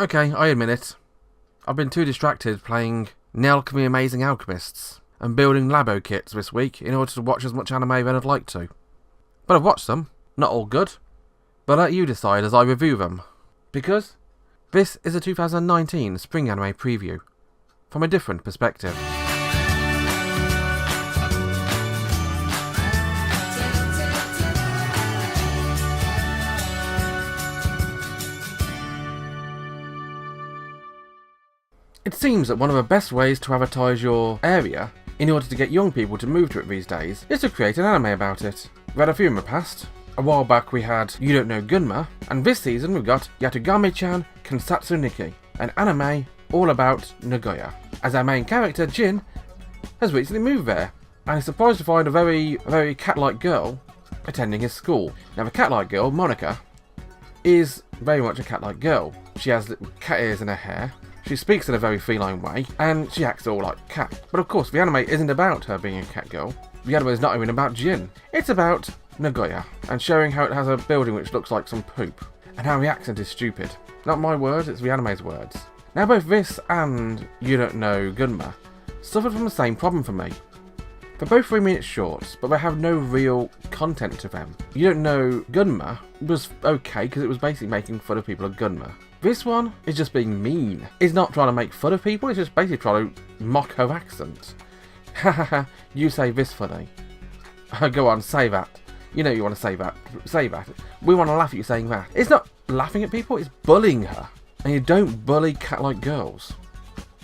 Okay, I admit it. I've been too distracted playing Alchemy Amazing Alchemists and building Labo kits this week in order to watch as much anime as I'd like to. But I've watched some, not all good, but let you decide as I review them. Because this is a 2019 spring anime preview, from a different perspective. It seems that one of the best ways to advertise your area in order to get young people to move to it these days is to create an anime about it. We had a few in the past. A while back we had You Don't Know Gunma, and this season we've got Yatagami-chan Kansatsu Nikki, an anime all about Nagoya, as our main character, Jin, has recently moved there, and is surprised to find a very, very cat-like girl attending his school. Now the cat-like girl, Monica, is very much a cat-like girl. She has cat ears in her hair, she speaks in a very feline way, and she acts all like cat. But of course, the anime isn't about her being a cat girl. The anime is not even about Jin. It's about Nagoya, and showing how it has a building which looks like some poop, and how the accent is stupid. Not my words, it's the anime's words. Now both this and You Don't Know Gunma suffered from the same problem for me. They're both 3 minute shorts, but they have no real content to them. You Don't Know Gunma was okay because it was basically making fun of people of Gunma. This one is just being mean. It's not trying to make fun of people, it's just basically trying to mock her accent. Hahaha, you say this funny. Go on, say that. You know you want to say that. Say that. We want to laugh at you saying that. It's not laughing at people, it's bullying her. And you don't bully cat-like girls.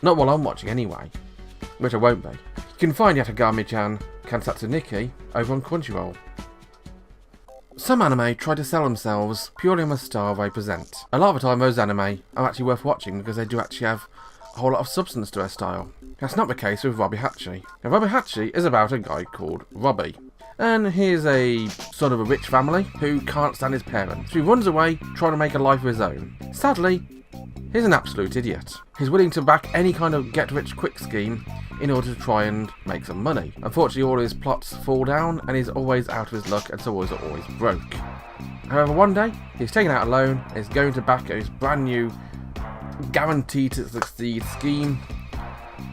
Not while I'm watching anyway. Which I won't be. You can find Yatagami-chan Kansatsu Nikki over on Crunchyroll. Some anime try to sell themselves purely on the style they present. A lot of the time those anime are actually worth watching because they do actually have a whole lot of substance to their style. That's not the case with Robbie Hachi. Now Robbie Hachi is about a guy called Robbie. And he's a son of a rich family who can't stand his parents. So he runs away trying to make a life of his own. Sadly, he's an absolute idiot. He's willing to back any kind of get-rich-quick scheme in order to try and make some money. Unfortunately, all his plots fall down and he's always out of his luck and so he's always broke. However, one day, he's taken out a loan and is going to back his brand new guaranteed to succeed scheme.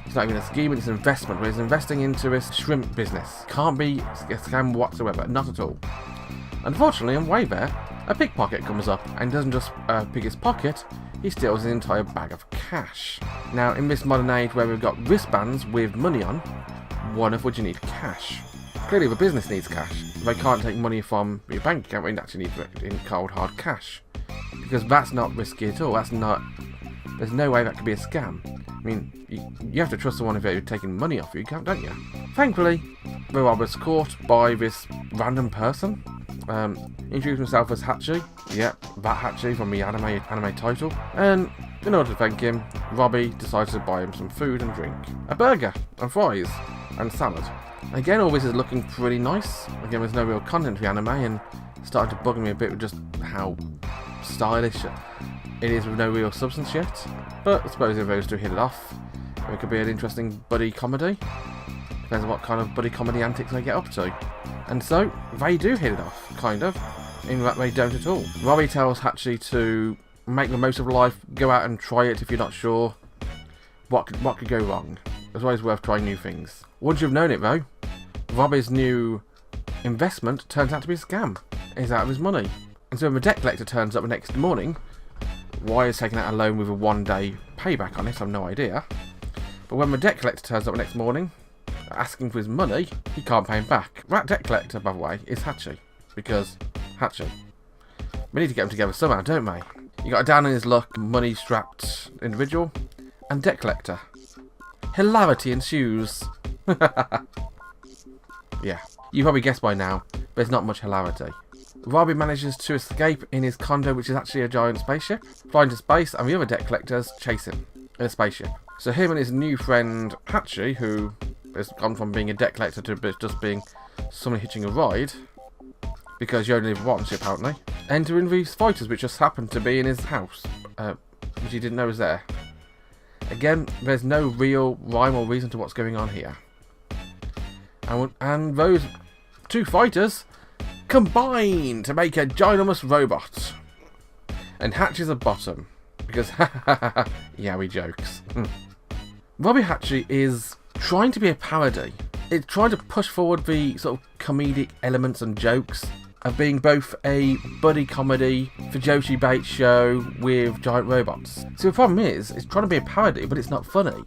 It's not even a scheme, it's an investment where he's investing into his shrimp business. Can't be a scam whatsoever, not at all. Unfortunately, on the way there, a pickpocket comes up and doesn't just pick his pocket, he steals an entire bag of cash. Now, in this modern age where we've got wristbands with money on, one of which you need cash. Clearly the business needs cash. They can't take money from your bank account, they actually need it in cold hard cash. Because that's not risky at all, that's not... There's no way that could be a scam. I mean, you have to trust someone if they're taking money off you, don't you? Thankfully, the robber's caught by this random person. Introduced himself as Hachi. Yep, that Hachi from the anime title. And in order to thank him, Robbie decides to buy him some food and drink. A burger, and fries, and salad. Again, all this is looking pretty nice. Again, there's no real content to the anime, and starting to bug me a bit with just how stylish it is with no real substance yet. But I suppose if those two hit it off, it could be an interesting buddy comedy. Depends on what kind of buddy comedy antics they get up to. And so, they do hit it off, kind of, in that they don't at all. Robbie tells Hachi to make the most of life, go out and try it if you're not sure what could go wrong. It's always worth trying new things. Once you've known it though, Robbie's new investment turns out to be a scam. He's out of his money. And so when the debt collector turns up the next morning, why is taking out a loan with a 1-day payback on it? I've no idea. But when the debt collector turns up the next morning, asking for his money, he can't pay him back. That debt collector, by the way, is Hachi. Because, Hachi. We need to get them together somehow, don't we? You got a down on his luck, money-strapped individual, and debt collector. Hilarity ensues. Yeah, you probably guessed by now, there's not much hilarity. Robbie manages to escape in his condo, which is actually a giant spaceship, fly into space, and the other debt collectors chase him in a spaceship. So him and his new friend Hachi, who has gone from being a debt collector to just being someone hitching a ride, because you only live once apparently, enter in these fighters which just happened to be in his house, which he didn't know was there. Again, there's no real rhyme or reason to what's going on here. And those two fighters combine to make a ginormous robot. And Hatch is a bottom. because yaoi jokes. Robbie Hatchy is trying to be a parody. It's trying to push forward the sort of comedic elements and jokes of being both a buddy comedy for Joshi Bates show with giant robots. So the problem is, it's trying to be a parody, but it's not funny.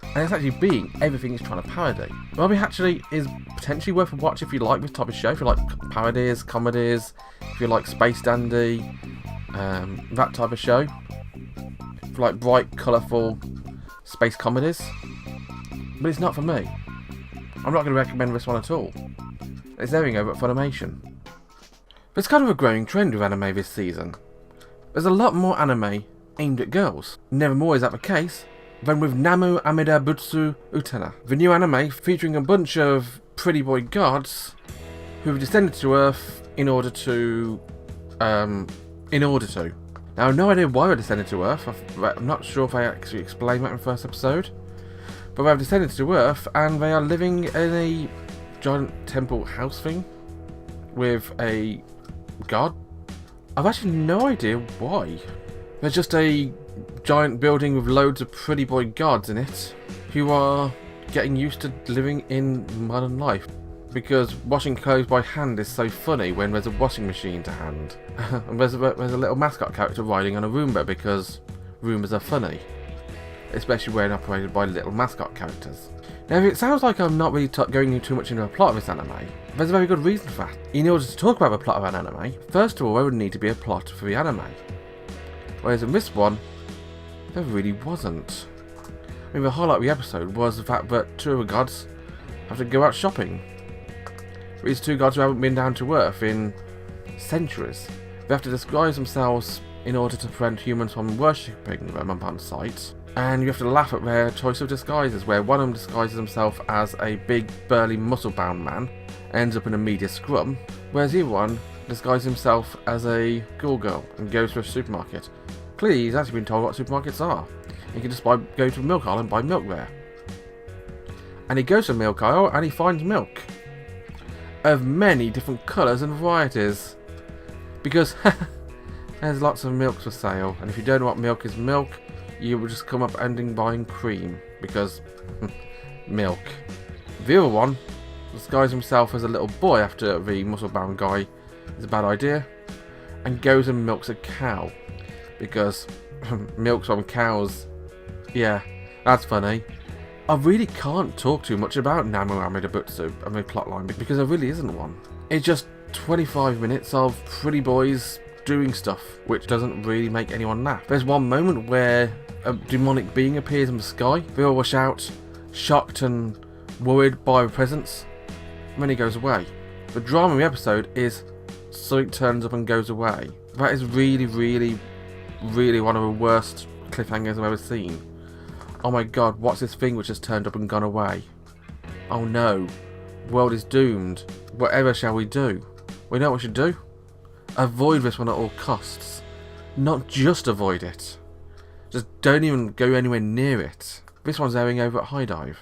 And it's actually being everything it's trying to parody. Robbie Hatchy is potentially worth a watch if you like this type of show, if you like parodies, comedies, if you like Space Dandy, that type of show. If you like bright, colourful space comedies. But it's not for me. I'm not going to recommend this one at all. It's airing over at Funimation. But it's kind of a growing trend with anime this season. There's a lot more anime aimed at girls. Never more is that the case than with Namu Amida Butsu Utena, the new anime featuring a bunch of pretty boy gods who have descended to Earth in order to. Now, I have no idea why they descended to Earth. I'm not sure if I actually explained that in the first episode. But they have descended to Earth and they are living in a giant temple house thing with a god. I've actually no idea why. There's just a giant building with loads of pretty boy gods in it who are getting used to living in modern life. Because washing clothes by hand is so funny when there's a washing machine to hand. And there's a little mascot character riding on a Roomba because Roombas are funny. Especially when operated by little mascot characters. Now, if it sounds like I'm not really going too much into the plot of this anime, there's a very good reason for that. In order to talk about the plot of an anime, first of all, there would need to be a plot for the anime. Whereas in this one, there really wasn't. I mean, the highlight of the episode was the fact that two of the gods have to go out shopping. These two gods who haven't been down to Earth in centuries. They have to disguise themselves in order to prevent humans from worshipping them upon sight. And you have to laugh at their choice of disguises, where one of them disguises himself as a big, burly, muscle-bound man, ends up in a media scrum, whereas the other one disguises himself as a girl and goes to a supermarket. Clearly, he's actually been told what supermarkets are. He can just go to a milk aisle and buy milk there. And he goes to the milk aisle and he finds milk of many different colours and varieties. Because there's lots of milk for sale, and if you don't know what milk is milk, you will just come up ending buying cream, because milk. The other one disguises himself as a little boy after the muscle-bound guy is a bad idea, and goes and milks a cow, because milk from cows, yeah, that's funny. I really can't talk too much about Namu Amida Butsu and the plotline, because there really isn't one. It's just 25 minutes of pretty boys doing stuff, which doesn't really make anyone laugh. There's one moment where a demonic being appears in the sky. They all rush out, shocked and worried by the presence, and then he goes away. The drama of the episode is something turns up and goes away. That is really, really, really one of the worst cliffhangers I've ever seen. Oh my god, what's this thing which has turned up and gone away? Oh no, the world is doomed. Whatever shall we do? We know what we should do. Avoid this one at all costs. Not just avoid it. Just don't even go anywhere near it. This one's airing over at High Dive.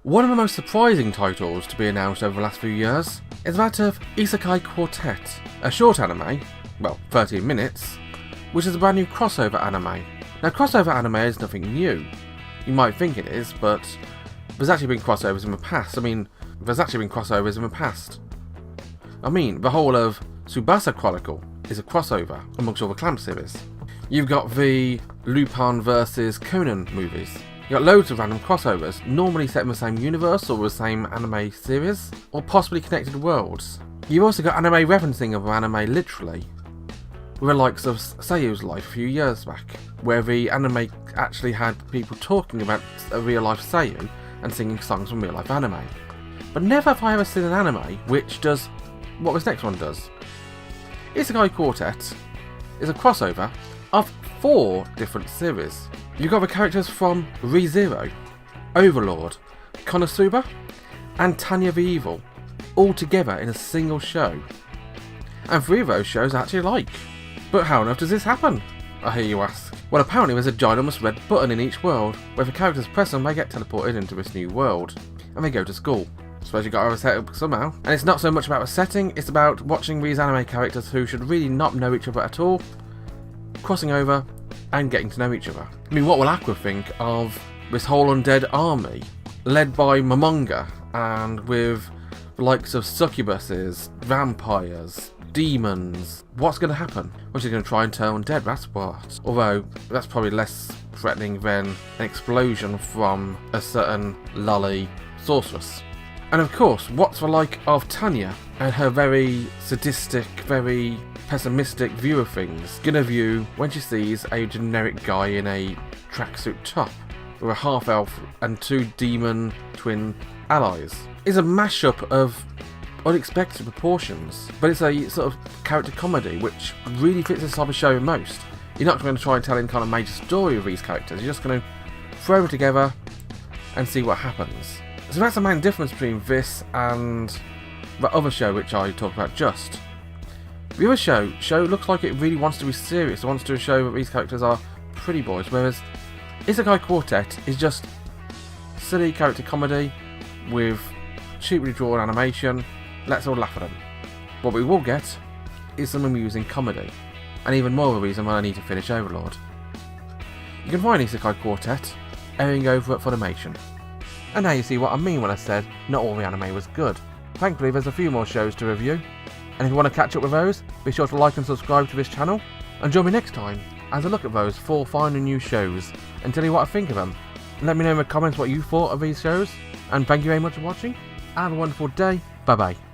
One of the most surprising titles to be announced over the last few years is that of Isekai Quartet, a short anime, well, 13 minutes, which is a brand new crossover anime. Now, crossover anime is nothing new. You might think it is, but there's actually been crossovers in the past. The whole of Tsubasa Chronicle is a crossover amongst all the Clamp series. You've got the Lupin vs Conan movies. You've got loads of random crossovers, normally set in the same universe or the same anime series, or possibly connected worlds. You've also got anime referencing of anime literally, with the likes of Seiyu's Life a few years back, where the anime actually had people talking about a real life Seiyu and singing songs from real life anime. But never have I ever seen an anime which does what this next one does. Isekai Quartet is a crossover of 4 different series. You've got the characters from ReZero, Overlord, Konosuba, and Tanya the Evil, all together in a single show. And 3 of those shows I actually like. But how on earth does this happen? I hear you ask. Well, apparently there's a ginormous red button in each world, where the characters press them, they get teleported into this new world, and they go to school. Suppose you got to have a setup somehow. And it's not so much about the setting, it's about watching these anime characters who should really not know each other at all, crossing over and getting to know each other. I mean, what will Aqua think of this whole undead army led by Momonga and with the likes of succubuses, vampires, demons? What's going to happen? Well, she's going to try and turn undead, that's what. Although, that's probably less threatening than an explosion from a certain lolly sorceress. And of course, what's the like of Tanya and her very sadistic, very pessimistic view of things gonna view when she sees a generic guy in a tracksuit top with a half-elf and 2 demon twin allies? It's a mashup of unexpected proportions, but it's a sort of character comedy which really fits this type of show most. You're not going to try and tell any kind of major story with these characters, you're just going to throw them together and see what happens. So that's the main difference between this and the other show which I talked about just. The other show looks like it really wants to be serious. It wants to show that these characters are pretty boys, whereas Isekai Quartet is just silly character comedy with cheaply drawn animation. Let's all laugh at them. What we will get is some amusing comedy, and even more of a reason why I need to finish Overlord. You can find Isekai Quartet airing over at Funimation. And now you see what I mean when I said not all the anime was good. Thankfully there's a few more shows to review, and if you want to catch up with those, be sure to like and subscribe to this channel, and join me next time as I look at those 4 fine and new shows and tell you what I think of them. And let me know in the comments what you thought of these shows, and thank you very much for watching. Have a wonderful day. Bye bye.